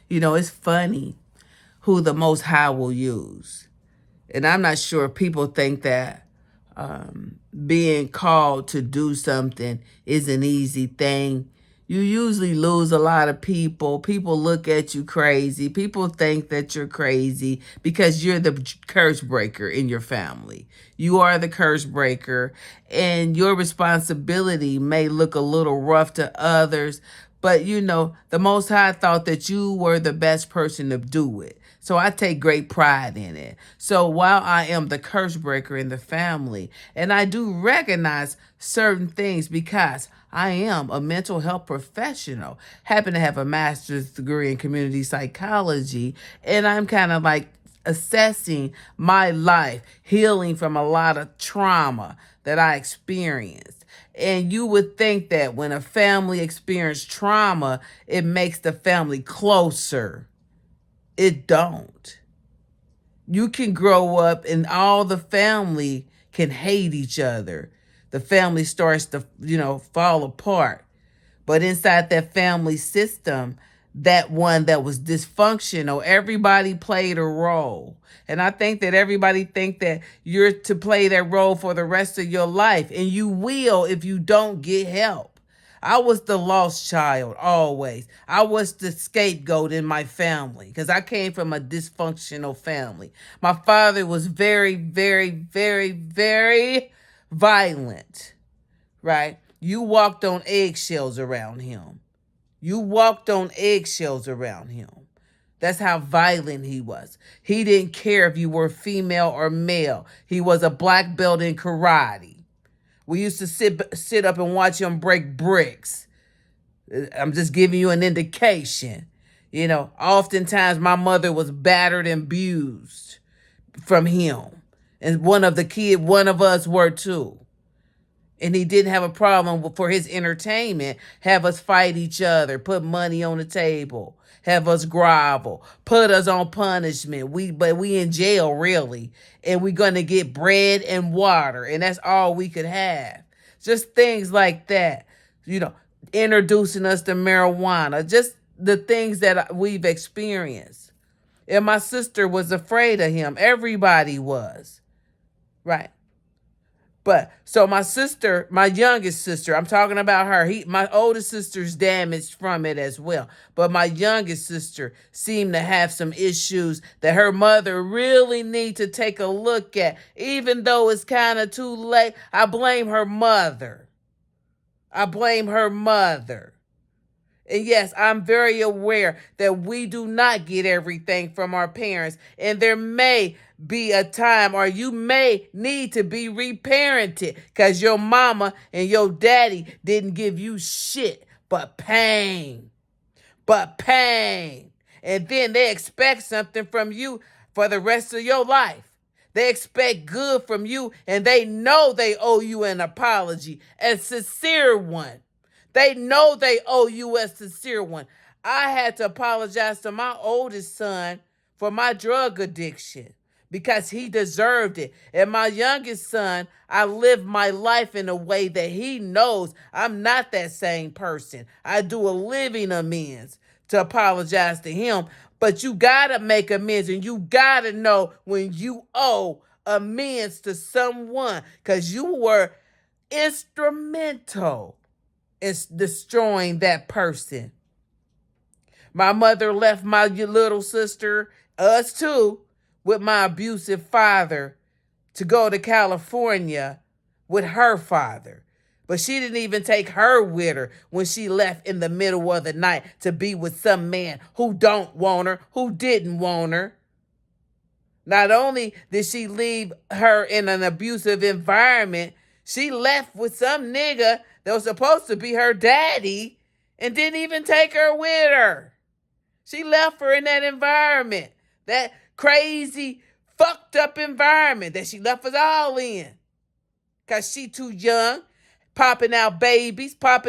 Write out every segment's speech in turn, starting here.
It's funny who the Most High will use. And I'm not sure people think that being called to do something is an easy thing. You usually lose a lot of people. People look at you crazy. People think that you're crazy because you're the curse breaker in your family. You are the curse breaker, and your responsibility may look a little rough to others, but the Most High thought that you were the best person to do it. So I take great pride in it. So while I am the curse breaker in the family, and I do recognize certain things because I am a mental health professional, happen to have a master's degree in community psychology, and I'm kind of like assessing my life, healing from a lot of trauma that I experienced. And you would think that when a family experiences trauma, it makes the family closer. It don't. You can grow up and all the family can hate each other. The family starts to, fall apart. But inside that family system, that one that was dysfunctional, everybody played a role. And I think that everybody think that you're to play that role for the rest of your life. And you will if you don't get help. I was the lost child always. I was the scapegoat in my family because I came from a dysfunctional family. My father was very, very, very, very violent, right? You walked on eggshells around him. You walked on eggshells around him. That's how violent he was. He didn't care if you were female or male. He was a black belt in karate. We used to sit up and watch him break bricks. I'm just giving you an indication. Oftentimes my mother was battered and abused from him. And one of us were too. And he didn't have a problem for his entertainment, have us fight each other, put money on the table, have us grovel, put us on punishment. But we in jail really, and we're gonna get bread and water, and that's all we could have. Just things like that, you know, introducing us to marijuana, just the things that we've experienced. And my sister was afraid of him. Everybody was, right? But so my sister, my youngest sister, I'm talking about her. My oldest sister's damaged from it as well. But my youngest sister seemed to have some issues that her mother really need to take a look at. Even though it's kind of too late, I blame her mother. I blame her mother. And yes, I'm very aware that we do not get everything from our parents. And there may be a time, or you may need to be reparented because your mama and your daddy didn't give you shit but pain. But pain. And then they expect something from you for the rest of your life. They expect good from you, and they know they owe you an apology, a sincere one. They know they owe you a sincere one. I had to apologize to my oldest son for my drug addiction because he deserved it. And my youngest son, I lived my life in a way that he knows I'm not that same person. I do a living amends to apologize to him. But you gotta make amends, and you gotta know when you owe amends to someone because you were instrumental is destroying that person. My mother left my little sister, us too, with my abusive father to go to California with her father. But she didn't even take her with her when she left in the middle of the night to be with some man who don't want her, who didn't want her. Not only did she leave her in an abusive environment, she left with some nigga that was supposed to be her daddy and didn't even take her with her. She left her in that environment, that crazy, fucked up environment that she left us all in. Because she too young, popping out babies by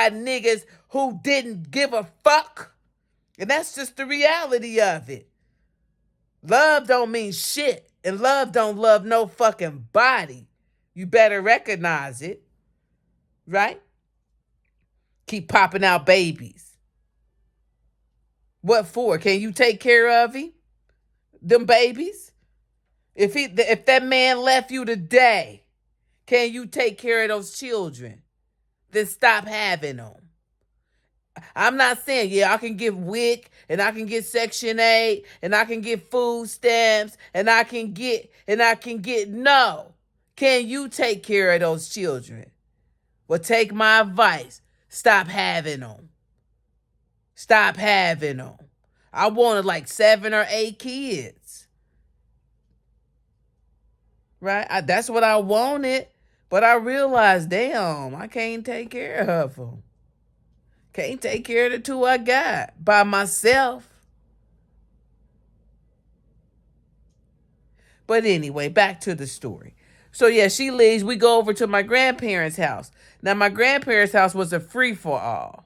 niggas who didn't give a fuck. And that's just the reality of it. Love don't mean shit, and love don't love no fucking body. You better recognize it, right? Keep popping out babies. What for? Can you take care of him? Them babies? If that man left you today, can you take care of those children? Then stop having them. I'm not saying, yeah, I can get WIC and I can get Section 8 and I can get food stamps and I can get, no. Can you take care of those children? Well, take my advice. Stop having them. Stop having them. I wanted like 7 or 8 kids. Right? That's what I wanted. But I realized, damn, I can't take care of them. Can't take care of the 2 I got by myself. But anyway, back to the story. So yeah, she leaves. We go over to my grandparents' house. Now, my grandparents' house was a free-for-all.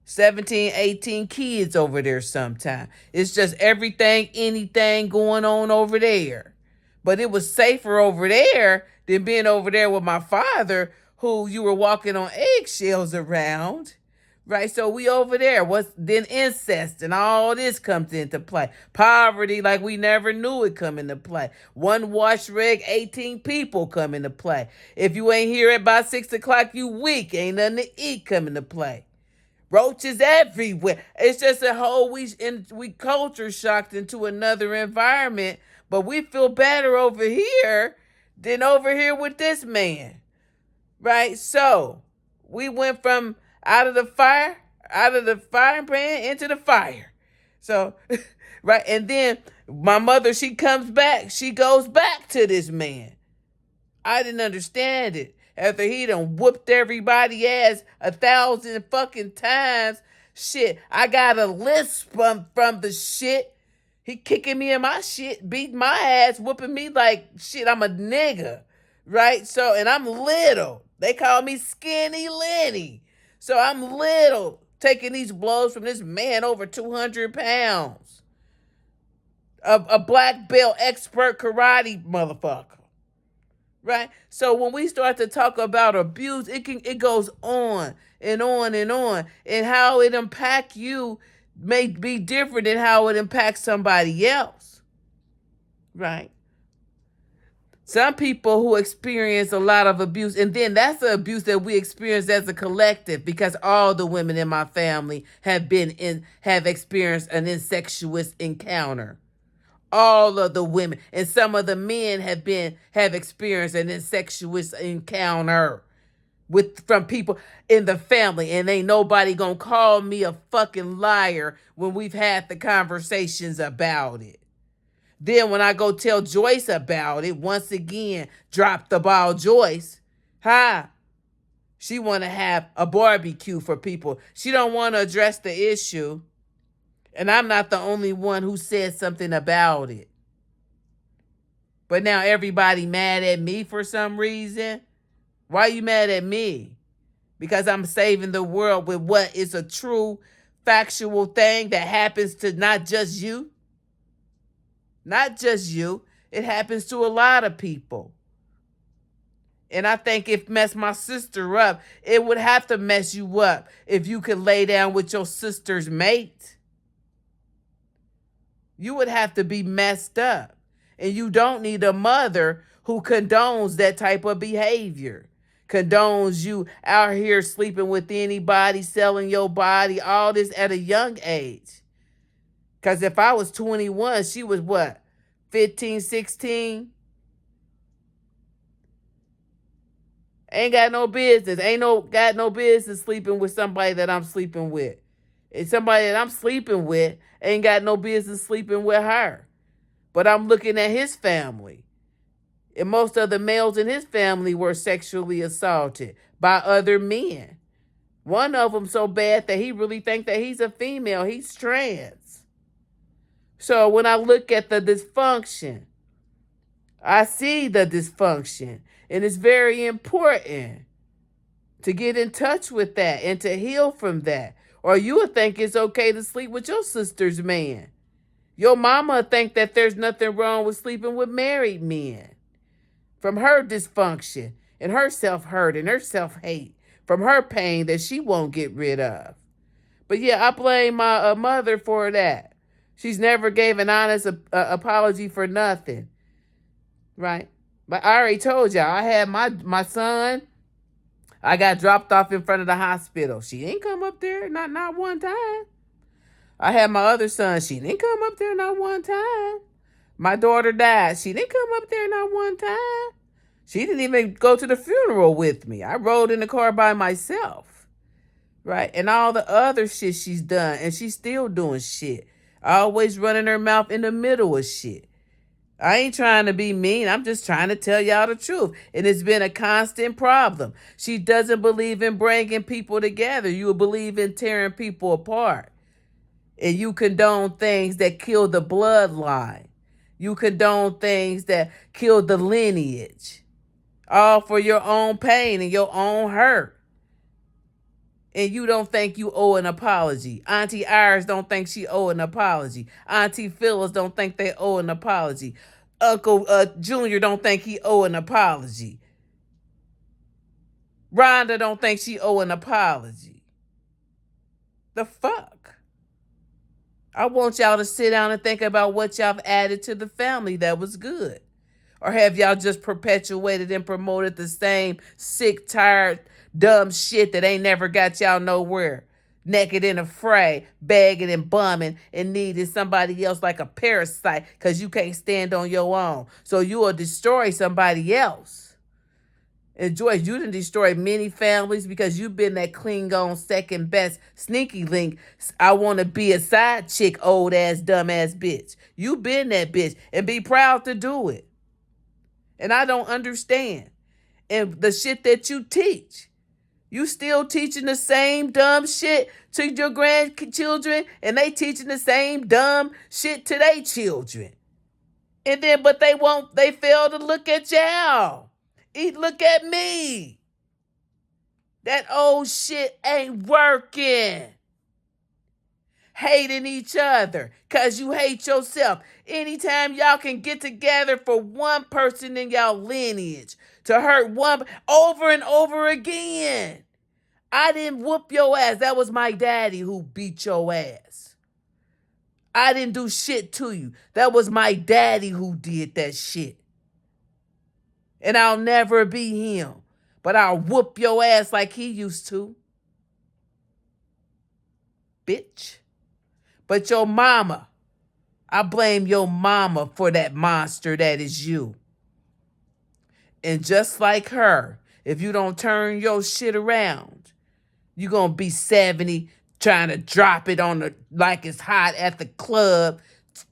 17, 18 kids over there sometime. It's just everything, anything going on over there. But it was safer over there than being over there with my father, who you were walking on eggshells around. Right, so we over there. Then incest and all this comes into play. Poverty like we never knew it come into play. One wash rig, 18 people come into play. If you ain't here at about 6 o'clock, you weak. Ain't nothing to eat come into play. Roaches everywhere. It's just a whole we culture shocked into another environment, but we feel better over here than over here with this man. Right? So we went from out of the fire brand into the fire. So, right. And then my mother, she comes back. She goes back to this man. I didn't understand it. After he done whooped everybody ass 1,000 fucking times. Shit, I got a list from the shit. He kicking me in my shit, beating my ass, whooping me like shit, I'm a nigga. Right? So, and I'm little. They call me Skinny Lenny. So I'm little, taking these blows from this man over 200 pounds. A black belt expert karate motherfucker. Right? So when we start to talk about abuse, it goes on and on and on. And how it impacts you may be different than how it impacts somebody else. Right? Some people who experience a lot of abuse, and then that's the abuse that we experience as a collective, because all the women in my family have experienced an incestuous encounter. All of the women, and some of the men have experienced an incestuous encounter from people in the family, and ain't nobody gonna call me a fucking liar when we've had the conversations about it. Then when I go tell Joyce about it, once again, drop the ball, Joyce. She want to have a barbecue for people. She don't want to address the issue. And I'm not the only one who said something about it. But now everybody mad at me for some reason. Why are you mad at me? Because I'm saving the world with what is a true, factual thing that happens to not just you. Not just you. It happens to a lot of people. And I think it messed my sister up. It would have to mess you up if you could lay down with your sister's mate. You would have to be messed up. And you don't need a mother who condones that type of behavior. Condones you out here sleeping with anybody, selling your body, all this at a young age. Because if I was 21, she was what? 15, 16? Ain't got no business. Got no business sleeping with somebody that I'm sleeping with. And somebody that I'm sleeping with ain't got no business sleeping with her. But I'm looking at his family. And most of the males in his family were sexually assaulted by other men. One of them so bad that he really thinks that he's a female. He's trans. So when I look at the dysfunction, I see the dysfunction. And it's very important to get in touch with that and to heal from that. Or you would think it's okay to sleep with your sister's man. Your mama would think that there's nothing wrong with sleeping with married men. From her dysfunction and her self-hurt and her self-hate. From her pain that she won't get rid of. But yeah, I blame my mother for that. She's never gave an honest apology for nothing, right? But I already told y'all, I had my son. I got dropped off in front of the hospital. She didn't come up there, not one time. I had my other son. She didn't come up there not one time. My daughter died. She didn't come up there not one time. She didn't even go to the funeral with me. I rode in the car by myself, right? And all the other shit she's done, and she's still doing shit. Always running her mouth in the middle of shit. I ain't trying to be mean. I'm just trying to tell y'all the truth. And it's been a constant problem. She doesn't believe in bringing people together. You believe in tearing people apart. And you condone things that kill the bloodline. You condone things that kill the lineage. All for your own pain and your own hurt. And you don't think you owe an apology. Auntie Iris don't think she owe an apology. Auntie Phyllis don't think they owe an apology. Uncle Junior don't think he owe an apology. Rhonda don't think she owe an apology. The fuck? I want y'all to sit down and think about what y'all have added to the family that was good. Or have y'all just perpetuated and promoted the same sick, tired, dumb shit that ain't never got y'all nowhere? Naked and afraid, begging and bumming, and needing somebody else like a parasite because you can't stand on your own. So you will destroy somebody else. And Joyce, you done destroyed many families because you've been that Klingon second best sneaky link. I want to be a side chick, old ass, dumb ass bitch. You been that bitch and be proud to do it. And I don't understand. And the shit that you teach. You still teaching the same dumb shit to your grandchildren, and they teaching the same dumb shit to their children. And then, but they fail to look at y'all. Look at me. That old shit ain't working. Hating each other because you hate yourself. Anytime y'all can get together for one person in y'all lineage to hurt one over and over again. I didn't whoop your ass. That was my daddy who beat your ass. I didn't do shit to you. That was my daddy who did that shit. And I'll never be him. But I'll whoop your ass like he used to. Bitch. But your mama, I blame your mama for that monster that is you. And just like her, if you don't turn your shit around, you're going to be 70 trying to drop it on the like it's hot at the club,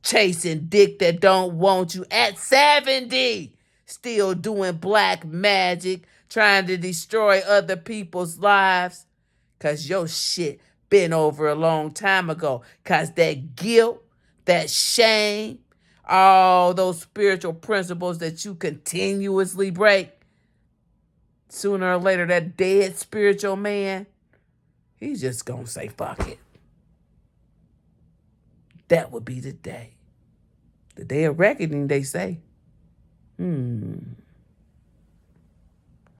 chasing dick that don't want you at 70. Still doing black magic, trying to destroy other people's lives. Because your shit been over a long time ago. Because that guilt, that shame, all those spiritual principles that you continuously break, sooner or later that dead spiritual man, he's just going to say, fuck it. That would be the day. The day of reckoning, they say.